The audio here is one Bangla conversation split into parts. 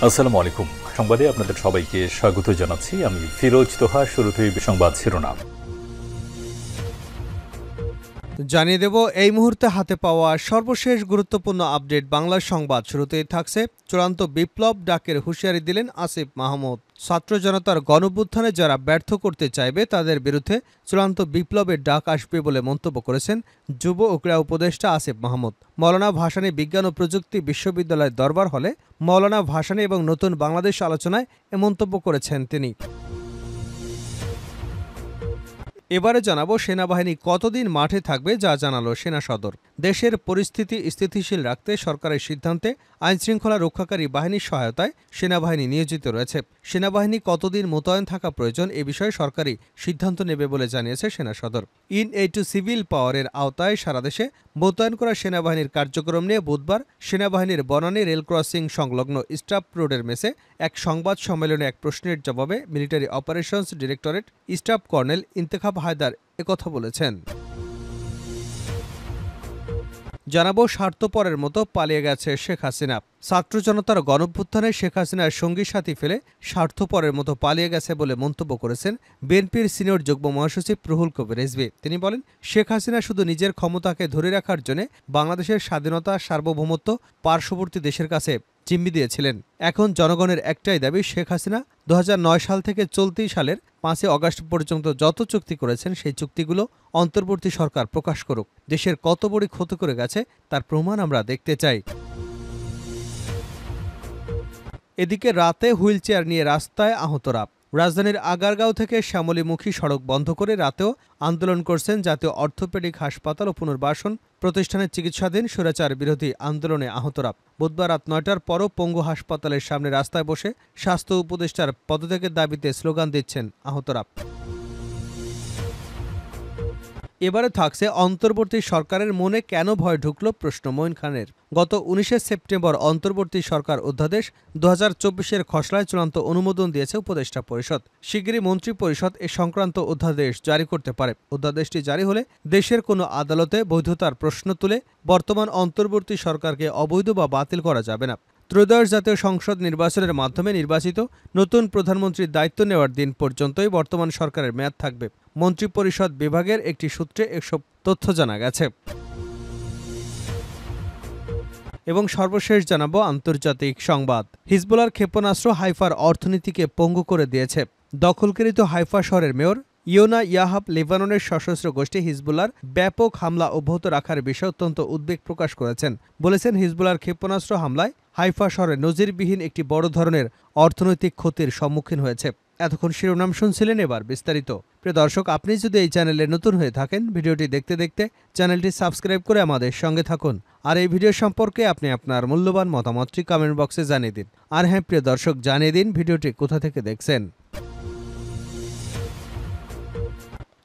আসসালামু আলাইকুম। সংবাদে আপনাদের সবাইকে স্বাগত জানাচ্ছি। আমি ফিরোজ তোহা। শুরুতেই সংবাদ শিরোনাম জানিয়ে দেব এই মুহূর্তে হাতে পাওয়া সর্বশেষ গুরুত্বপূর্ণ আপডেট বাংলা সংবাদ। শুরুতেই থাকছে চূড়ান্ত বিপ্লব ডাকের হুঁশিয়ারি দিলেন আসিফ মাহমুদ। ছাত্র জনতার গণঅভ্যুত্থানে যারা ব্যর্থ করতে চাইবে তাদের বিরুদ্ধে চূড়ান্ত বিপ্লবের ডাক আসবে বলে মন্তব্য করেছেন যুব ও ক্রীড়া উপদেষ্টা আসিফ মাহমুদ। মওলানা ভাসানী বিজ্ঞান ও প্রযুক্তি বিশ্ববিদ্যালয়ের দরবার হলে মওলানা ভাসানী এবং নতুন বাংলাদেশ আলোচনায় এ মন্তব্য করেছেন তিনি। এবারে জানাবো সেনাবাহিনী কতদিন মাঠে থাকবে যা জানালো সেনা সদর। দেশের পরিস্থিতি স্থিতিশীল রাখতে সরকারের সিদ্ধান্তে আইনশৃঙ্খলা রক্ষাকারী বাহিনীর সহায়তায় সেনাবাহিনী নিয়োজিত রয়েছে। সেনাবাহিনী কতদিন মোতায়েন থাকা প্রয়োজন এ বিষয়ে সরকারি সিদ্ধান্ত নেবে বলে জানিয়েছে সেনা সদর। ইন-এইড টু সিভিল পাওয়ারের আওতায় সারা দেশে মোতায়েন করা সেনাবাহিনীর কার্যক্রম নিয়ে বুধবার সেনাবাহিনীর বনানী রেল ক্রসিং সংলগ্ন স্টাফ রোডের মেসে এক সংবাদ সম্মেলনে এক প্রশ্নের জবাবে military operations directorate staff colonel Intekhab Haider একথা বলেছেন। জানাবো স্বার্থপরের মতো পালিয়ে গেছে শেখ হাসিনা। ছাত্র জনতার গণঅভ্যুত্থানে শেখ হাসিনার সঙ্গী সাথী ফেলে স্বার্থপরের মতো পালিয়ে গেছে বলে মন্তব্য করেছেন বিএনপির সিনিয়র যুগ্ম মহাসচিব রুহুল কবির রিজভী। তিনি বলেন, শেখ হাসিনা শুধু নিজের ক্ষমতাকে ধরে রাখার জন্য বাংলাদেশের স্বাধীনতা সার্বভৌমত্ব পার্শ্ববর্তী দেশের কাছে জিম্মি দিয়েছিলেন। এখন জনগণের একটাই দাবি, শেখ হাসিনা ২০০৯ সাল থেকে চলতি সালের ৫ আগস্ট পর্যন্ত যত চুক্তি করেছেন সেই চুক্তিগুলো অন্তর্বর্তী সরকার প্রকাশ করুক। দেশের কত বড় ক্ষতি করে গেছে তার প্রমাণ আমরা দেখতে চাই। এদিকে রাতে হুইলচেয়ার নিয়ে রাস্তায় আহতরা। রাজধানীর আগারগাঁও থেকে শ্যামলীমুখী সড়ক বন্ধ করে রাতেও আন্দোলন করছেন জাতীয় অর্থোপেডিক হাসপাতাল ও পুনর্বাসন প্রতিষ্ঠানের চিকিৎসাধীন স্বৈরাচার বিরোধী আন্দোলনে আহতরা। বুধবার রাত ৯টার পরও পঙ্গু হাসপাতালের সামনে রাস্তায় বসে স্বাস্থ্য উপদেষ্টার পদত্যাগের দাবিতে স্লোগান দিচ্ছেন আহতরা। এবারে থাকছে অন্তর্বর্তী সরকারের মনে কেন ভয় ঢুকল প্রশ্ন মঈন খানের। গত ১৯ সেপ্টেম্বর অন্তর্বর্তী সরকার অধ্যাদেশ ২০২৪-এর খসড়ায় চূড়ান্ত অনুমোদন দিয়েছে উপদেষ্টা পরিষদ। শিগগিরই মন্ত্রী পরিষদ এ সংক্রান্ত অধ্যাদেশ জারি করতে পারে। অধ্যাদেশটি জারি হলে দেশের কোনো আদালতে বৈধতার প্রশ্ন তুলে বর্তমান অন্তর্বর্তী সরকারকে অবৈধ বা বাতিল করা যাবে না। ত্রয়োদশ জাতীয় সংসদ নির্বাচনের মাধ্যমে নির্বাচিত নতুন প্রধানমন্ত্রীর দায়িত্ব নেওয়ার দিন পর্যন্তই বর্তমান সরকারের মেয়াদ থাকবে। মন্ত্রিপরিষদ বিভাগের একটি সূত্রে এসব তথ্য জানা গেছে। এবং সর্বশেষ জানাবো আন্তর্জাতিক সংবাদ। হিজবুল্লাহর ক্ষেপণাস্ত্র হাইফার অর্থনীতিকে পঙ্গু করে দিয়েছে। দখলকৃত হাইফা শহরের মেয়র ইয়োনা ইয়াহাব লেবাননের সশস্ত্র গোষ্ঠী হিজবুল্লাহর ব্যাপক হামলা অব্যাহত রাখার বিষয়ে অত্যন্ত উদ্বেগ প্রকাশ করেছেন। বলেছেন, হিজবুল্লাহর ক্ষেপণাস্ত্র হামলায় হাইফা শহরে নজিরবিহীন একটি বড় ধরনের অর্থনৈতিক ক্ষতির সম্মুখীন হয়েছে। এতক্ষণ শিরোনাম শুনছিলেন, এবার বিস্তারিত। প্রিয় দর্শক, আপনি যদি এই চ্যানেলে নতুন হয়ে থাকেন, ভিডিওটি দেখতে দেখতে চ্যানেলটি সাবস্ক্রাইব করে আমাদের সঙ্গে থাকুন। আর এই ভিডিও সম্পর্কে আপনি আপনার মূল্যবান মতামতটি কমেন্ট বক্সে জানিয়ে দিন। আর হ্যাঁ প্রিয় দর্শক, জানিয়ে দিন ভিডিওটি কোথা থেকে দেখছেন।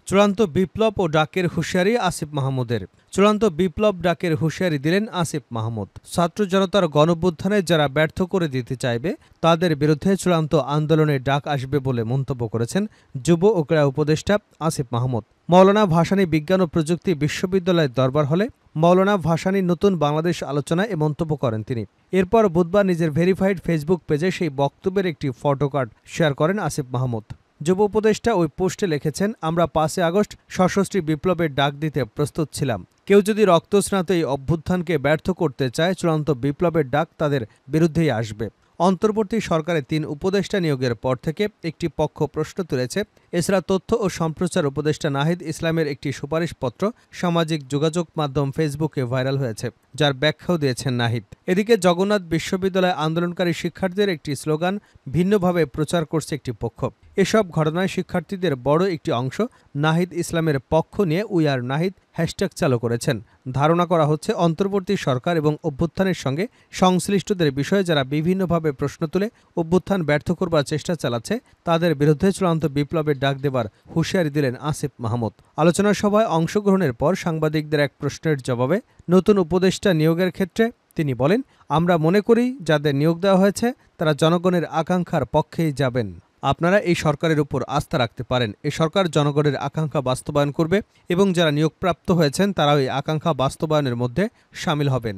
চূড়ান্ত বিপ্লব ও ডাকের হুঁশিয়ারি আসিফ মাহমুদের। চূড়ান্ত বিপ্লব ডাকের হুঁশিয়ারি দিলেন আসিফ মাহমুদ। ছাত্র জনতার গণঅভ্যুত্থানে যারা ব্যর্থ করে দিতে চাইবে তাদের বিরুদ্ধে চূড়ান্ত আন্দোলনের ডাক আসবে বলে মন্তব্য করেছেন যুব ও ক্রীড়া উপদেষ্টা আসিফ মাহমুদ। মওলানা ভাসানী বিজ্ঞান ও প্রযুক্তি বিশ্ববিদ্যালয়ের দরবার হলে মওলানা ভাসানী নতুন বাংলাদেশ আলোচনায় এ মন্তব্য করেন তিনি। এরপর বুধবার নিজের ভেরিফাইড ফেসবুক পেজে সেই বক্তব্যের একটি ফটোকার্ড শেয়ার করেন আসিফ মাহমুদ। যুব উপদেষ্টা ওই পোস্টে লিখেছেন, আমরা ৫ আগস্ট সশস্ত্র বিপ্লবের ডাক দিতে প্রস্তুত ছিলাম। কেউ যদি রক্তস্নাত এই অভ্যুত্থানকে ব্যর্থ করতে চায়, চূড়ান্ত বিপ্লবের ডাক তাদের বিরুদ্ধেই আসবে। অন্তর্বর্তী সরকারের ৩ উপদেষ্টা নিয়োগের পর থেকে একটি পক্ষ প্রশ্ন তুলেছে। এছাড়া তথ্য ও সম্প্রচার উপদেষ্টা নাহিদ ইসলামের একটি সুপারিশপত্র সামাজিক যোগাযোগ মাধ্যম ফেসবুকে ভাইরাল হয়েছে, যার ব্যাখ্যাও দিয়েছেন নাহিদ। এদিকে জগন্নাথ বিশ্ববিদ্যালয়ে আন্দোলনকারী শিক্ষার্থীদের একটি স্লোগান ভিন্নভাবে প্রচার করছে একটি পক্ষ। এসব ঘটনায় শিক্ষার্থীদের বড় একটি অংশ নাহিদ ইসলামের পক্ষ নিয়ে উই আর নাহিদ হ্যাশট্যাগ চালু করেছেন। ধারণা করা হচ্ছে অন্তর্বর্তী সরকার এবং অভ্যুত্থানের সঙ্গে সংশ্লিষ্টদের বিষয়ে যারা বিভিন্নভাবে প্রশ্ন তুলে অভ্যুত্থান ব্যর্থ করবার চেষ্টা চালাচ্ছে তাদের বিরুদ্ধে চূড়ান্ত বিপ্লবের ডাক দেবার হুঁশিয়ারি দিলেন আসিফ মাহমুদ। আলোচনা সভায় অংশগ্রহণের পর সাংবাদিকদের এক প্রশ্নের জবাবে নতুন উপদেষ্টা নিয়োগের ক্ষেত্রে তিনি বলেন, আমরা মনে করি যাদের নিয়োগ দেওয়া হয়েছে তারা জনগণের আকাঙ্ক্ষার পক্ষেই যাবেন। আপনারা এই সরকারের উপর আস্থা রাখতে পারেন। এই সরকার জনগণের আকাঙ্ক্ষা বাস্তবায়ন করবে এবং যারা নিয়োগপ্রাপ্ত হয়েছেন তারাও এই আকাঙ্ক্ষা বাস্তবায়নের মধ্যে শামিল হবেন।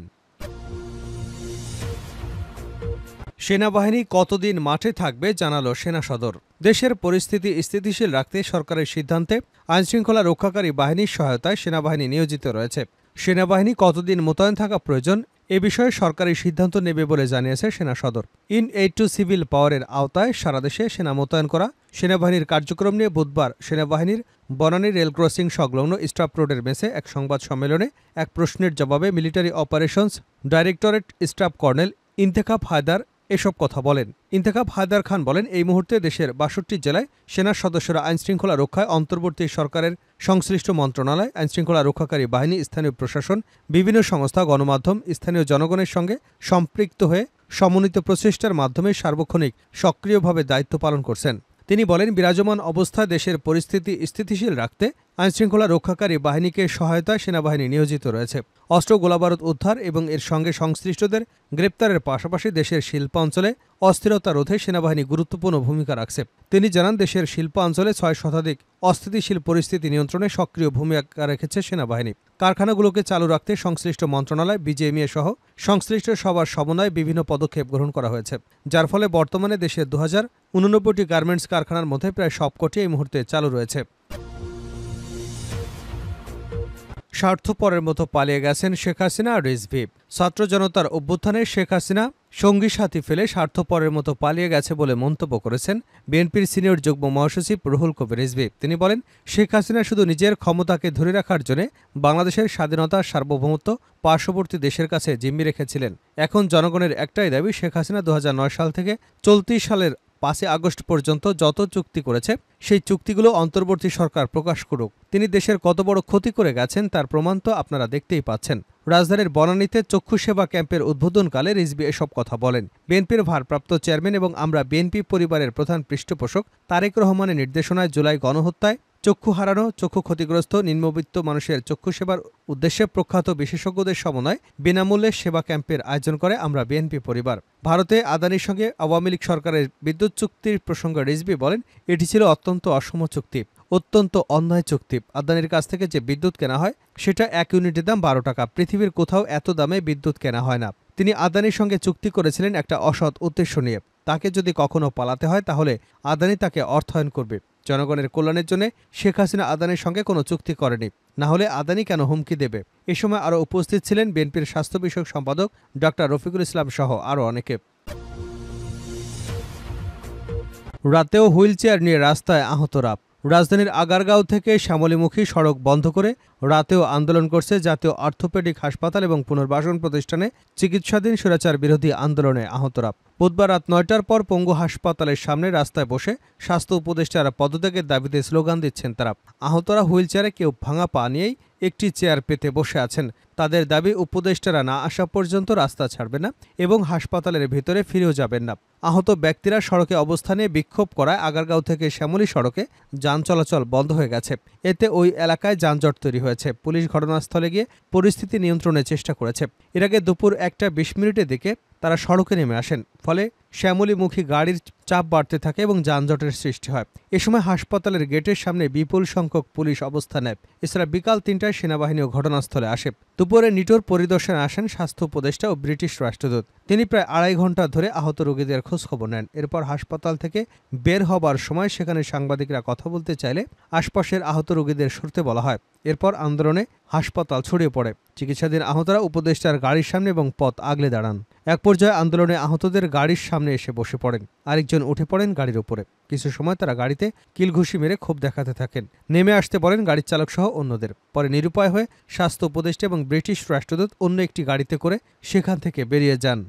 সেনাবাহিনী কতদিন মাঠে থাকবে জানালো সেনা সদর। দেশের পরিস্থিতি স্থিতিশীল রাখতে সরকারের সিদ্ধান্তে আইনশৃঙ্খলা রক্ষাকারী বাহিনীর সহায়তায় সেনাবাহিনী নিয়োজিত রয়েছে। সেনাবাহিনী কতদিন মোতায়েন থাকা প্রয়োজন এ বিষয়ে সরকারি সিদ্ধান্ত নেবে বলে জানিয়েছে সেনা সদর। ইন এইড টু সিভিল পাওয়ারের আওতায় সারা দেশে সেনা মোতায়েন করা সেনাবাহিনীর কার্যক্রম নিয়ে বুধবার সেনাবাহিনীর বনানী রেল ক্রসিং সংলগ্ন স্টাফ রোডের মেসে এক সংবাদ সম্মেলনে এক প্রশ্নের জবাবে military operations directorate staff colonel Intekhab Haider এসব কথা বলেন। ইন্তেখাব হায়দার খান বলেন, এই মুহূর্তে দেশের ৬২ জেলায় সেনার সদস্যরা আইনশৃঙ্খলা রক্ষায় অন্তর্বর্তী সরকারের সংশ্লিষ্ট মন্ত্রণালয়, আইনশৃঙ্খলা রক্ষাকারী বাহিনী, স্থানীয় প্রশাসন, বিভিন্ন সংস্থা, গণমাধ্যম, স্থানীয় জনগণের সঙ্গে সম্পৃক্ত হয়ে সমন্বিত প্রচেষ্টার মাধ্যমে সার্বক্ষণিক সক্রিয়ভাবে দায়িত্ব পালন করছেন। তিনি বলেন, বিরাজমান অবস্থায় দেশের পরিস্থিতি স্থিতিশীল রাখতে আইনশৃঙ্খলা রক্ষাকারী বাহিনীকে সহায়তায় সেনাবাহিনী নিয়োজিত রয়েছে। অস্ত্র, গোলাবারুদ উদ্ধার এবং এর সঙ্গে সংশ্লিষ্টদের গ্রেপ্তারের পাশাপাশি দেশের শিল্পাঞ্চলে অস্থিরতা রোধে সেনাবাহিনী গুরুত্বপূর্ণ ভূমিকা রাখছে। তিনি জানান, দেশের শিল্পাঞ্চলে ৬ শতাধিক অস্থিতিশীল পরিস্থিতি নিয়ন্ত্রণে সক্রিয় ভূমিকা রেখেছে সেনাবাহিনী। কারখানাগুলোকে চালু রাখতে সংশ্লিষ্ট মন্ত্রণালয়, বিজিএমইএ সহ সংশ্লিষ্ট সবার সমন্বয়ে বিভিন্ন পদক্ষেপ গ্রহণ করা হয়েছে, যার ফলে বর্তমানে দেশের ২০৮৯টি গার্মেন্টস কারখানার মধ্যে প্রায় সবকটি এই মুহূর্তে চালু রয়েছে। স্বার্থপরের মতো পালিয়ে গেছেন শেখ হাসিনা আর রিজভী। ছাত্র জনতার অভ্যুত্থানে শেখ হাসিনা সঙ্গী সাথী ফেলে স্বার্থপরের মতো পালিয়ে গেছে বলে মন্তব্য করেছেন বিএনপির সিনিয়র যুগ্ম মহাসচিব রুহুল কবির রিজভী। তিনি বলেন, শেখ হাসিনা শুধু নিজের ক্ষমতাকে ধরে রাখার জন্য বাংলাদেশের স্বাধীনতা, সার্বভৌমত্ব পার্শ্ববর্তী দেশের কাছে জিম্মি রেখেছিলেন। এখন জনগণের একটাই দাবি, শেখ হাসিনা ২০০৯ সাল থেকে চলতি সালের ৫ আগস্ট পর্যন্ত যত চুক্তি করেছে সেই চুক্তিগুলো অন্তর্বর্তী সরকার প্রকাশ করুক। তিনি দেশের কত বড় ক্ষতি করে গেছেন তার প্রমাণ তো আপনারা দেখতেই পাচ্ছেন। রাজধানীর বনানীতে চক্ষু সেবা ক্যাম্পের উদ্বোধনকালে রিজভী এসব কথা বলেন। বিএনপির ভারপ্রাপ্ত চেয়ারম্যান এবং আমরা বিএনপি পরিবারের প্রধান পৃষ্ঠপোষক তারেক রহমানের নির্দেশনায় জুলাই গণহত্যায় চক্ষু হারানো, চক্ষু ক্ষতিগ্রস্ত নিম্নবিত্ত মানুষের চক্ষু সেবার উদ্দেশ্যে প্রখ্যাত বিশেষজ্ঞদের সমন্বয়ে বিনামূল্যে সেবা ক্যাম্পের আয়োজন করে আমরা বিএনপি পরিবার। ভারতে আদানির সঙ্গে আওয়ামী লীগ সরকারের বিদ্যুৎ চুক্তির প্রসঙ্গে রিজভী বলেন, এটি ছিল অত্যন্ত অসম চুক্তি, অত্যন্ত অন্যায় চুক্তি। আদানির কাছ থেকে যে বিদ্যুৎ কেনা হয় সেটা ১ ইউনিটের দাম ১২ টাকা। পৃথিবীর কোথাও এত দামে বিদ্যুৎ কেনা হয় না। তিনি আদানির সঙ্গে চুক্তি করেছিলেন একটা অসৎ উদ্দেশ্য নিয়ে। তাকে যদি কখনো পালাতে হয় তাহলে আদানি তাকে অর্থায়ন করবে। জনগণের কল্যাণের জন্য শেখ হাসিনা আদানির সঙ্গে কোনো চুক্তি করেনি, না হলে আদানি কেন হুমকি দেবে। এ সময় আরও উপস্থিত ছিলেন বিএনপির স্বাস্থ্য বিষয়ক সম্পাদক ডক্টর রফিকুল ইসলাম সহ আরও অনেকে। রাতেও হুইলচেয়ার নিয়ে রাস্তায় আহতরা। রাজধানীর আগারগাঁও থেকে শ্যামলীমুখী সড়ক বন্ধ করে রাতেও আন্দোলন করছে জাতীয় অর্থোপেডিক হাসপাতাল এবং পুনর্বাসন প্রতিষ্ঠানে চিকিৎসাধীন স্বৈরাচার বিরোধী আন্দোলনে আহতরা। বুধবার রাত ৯টার পর পঙ্গু হাসপাতালের সামনে রাস্তায় বসে স্বাস্থ্য উপদেষ্টারা পদত্যাগের দাবিতে স্লোগান দিচ্ছেন তারা। আহতরা হুইলচেয়ারে কেউ ভাঙা পা নিয়েই একটি চেয়ার পেতে বসে আছেন। তাদের দাবি, উপদেষ্টারা না আসা পর্যন্ত রাস্তা ছাড়বে না এবং হাসপাতালের ভেতরে ফিরেও যাবেন না। আহত ব্যক্তিরা সড়কে অবস্থানে বিক্ষোভ করায় আগারগাঁও থেকে শ্যামলী সড়কে যান চলাচল বন্ধ হয়ে গেছে। এতে ওই এলাকায় যানজট তৈরি হয়েছে। পুলিশ ঘটনাস্থলে গিয়ে পরিস্থিতি নিয়ন্ত্রণের চেষ্টা করেছে। এর আগে দুপুর ১টা ২০ মিনিটের দিকে তারা সড়কে নেমে আসেন, ফলে শ্যামলীমুখী গাড়ির চাপ বাড়তে থাকে এবং যানজটের সৃষ্টি হয়। এ সময় হাসপাতালের গেটের সামনে বিপুল সংখ্যক পুলিশ অবস্থান নেয়। এছাড়া বিকাল ৩টায় সেনাবাহিনীও ঘটনাস্থলে আসে। দুপুরে নিটোর পরিদর্শনে আসেন স্বাস্থ্য উপদেষ্টা ও ব্রিটিশ রাষ্ট্রদূত। তিনি প্রায় ২.৫ ঘন্টা ধরে আহত রোগীদের খোঁজখবর নেন। এরপর হাসপাতাল থেকে বের হবার সময় সেখানে সাংবাদিকরা কথা বলতে চাইলে আশপাশের আহত রোগীদের সরতে বলা হয়। এরপর আন্দোলনে হাসপাতাল ছড়িয়ে পড়ে। চিকিৎসাধীন আহতরা উপদেষ্টার গাড়ির সামনে এবং পথ আগলে দাঁড়ান। এক পর্যায়ে আন্দোলনে আহতদের গাড়ির সামনে এসে বসে পড়েন। আরেকজন উঠে পড়েন গাড়ির উপরে। কিছু সময় তারা গাড়িতে কিলঘুষি মেরে ক্ষোভ দেখাতে থাকেন। নেমে আসতে বলেন গাড়ির চালক সহ অন্যদের। পরে নিরুপায় হয়ে স্বাস্থ্য উপদেষ্টা এবং ব্রিটিশ রাষ্ট্রদূত অন্য একটি গাড়িতে করে সেখান থেকে বেরিয়ে যান।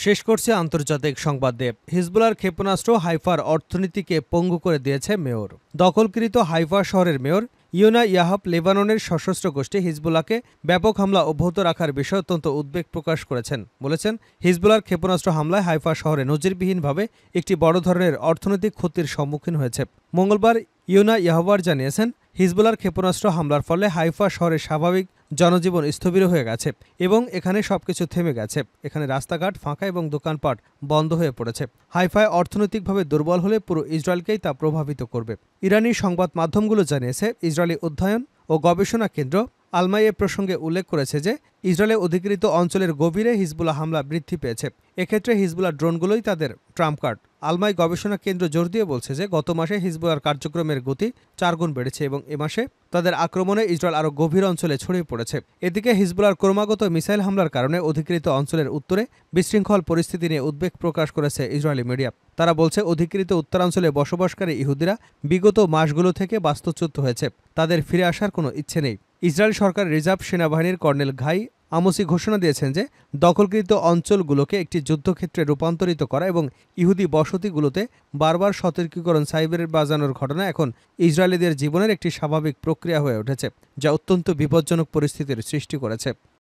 শেষ করছে আন্তর্জাতিক সংবাদ দিয়ে। হিজবুল্লাহর ক্ষেপণাস্ত্র হাইফার অর্থনীতিকে পঙ্গু করে দিয়েছে মেয়র। দখলকৃত হাইফা শহরের মেয়র ইয়োনা ইয়াহাব লেবাননের সশস্ত্র গোষ্ঠী হিজবুল্লাহকে ব্যাপক হামলা অব্যাহত রাখার বিষয়ে অত্যন্ত উদ্বেগ প্রকাশ করেছেন। বলেছেন, হিজবুল্লাহর ক্ষেপণাস্ত্র হামলায় হাইফা শহরে নজিরবিহীনভাবে একটি বড় ধরনের অর্থনৈতিক ক্ষতির সম্মুখীন হয়েছে। মঙ্গলবার ইয়োনা ইয়াহবার জানিয়েছেন, হিজবুল্লাহর ক্ষেপণাস্ত্র হামলার ফলে হাইফা শহরের স্বাভাবিক জনজীবন স্থবির হয়ে গেছে এবং এখানে সবকিছু থেমে গেছে। এখানে রাস্তাঘাট ফাঁকা এবং দোকানপাট বন্ধ হয়ে পড়েছে। হাইফায় অর্থনৈতিকভাবে দুর্বল হলে পুরো ইসরায়েলকেই তা প্রভাবিত করবে। ইরানি সংবাদ মাধ্যমগুলো জানিয়েছে, ইসরায়েলি অধ্যয়ন ও গবেষণা কেন্দ্র আলমাই এ প্রসঙ্গে উল্লেখ করেছে যে ইসরায়েলে অধিকৃত অঞ্চলের গভীরে হিজবুল্লাহ হামলা বৃদ্ধি পেয়েছে। এক্ষেত্রে হিজবুল্লাহ ড্রোনগুলোই তাদের ট্রাম্প কার্ড। আলমাই গবেষণা কেন্দ্র জোর দিয়ে বলছে যে গত মাসে হিজবুল্লাহর কার্যক্রমের গতি 4 গুণ বেড়েছে এবং এ মাসে তাদের আক্রমণে ইসরায়েল আরও গভীর অঞ্চলে ছড়িয়ে পড়েছে। এদিকে হিজবুল্লাহর ক্রমাগত মিসাইল হামলার কারণে অধিকৃত অঞ্চলের উত্তরে বিশৃঙ্খল পরিস্থিতি নিয়ে উদ্বেগ প্রকাশ করেছে ইসরায়েলি মিডিয়া। তারা বলছে অধিকৃত উত্তরাঞ্চলে বসবাসকারী ইহুদিরা বিগত মাসগুলো থেকে বাস্তুচ্যুত হয়েছে, তাদের ফিরে আসার কোনো ইচ্ছে নেই। ইসরায়েল সরকার রিজার্ভ সেনাবাহিনীর কর্নেল ঘাই আমোসি ঘোষণা দিয়েছেন যে দখলকৃত অঞ্চলগুলোকে একটি যুদ্ধক্ষেত্রে রূপান্তরিত করা এবং ইহুদি বসতিগুলোতে বারবার সতর্কীকরণ সাইবারের বাজানোর ঘটনা এখন ইসরায়েলিদের জীবনের একটি স্বাভাবিক প্রক্রিয়া হয়ে উঠেছে, যা অত্যন্ত বিপজ্জনক পরিস্থিতির সৃষ্টি করেছে।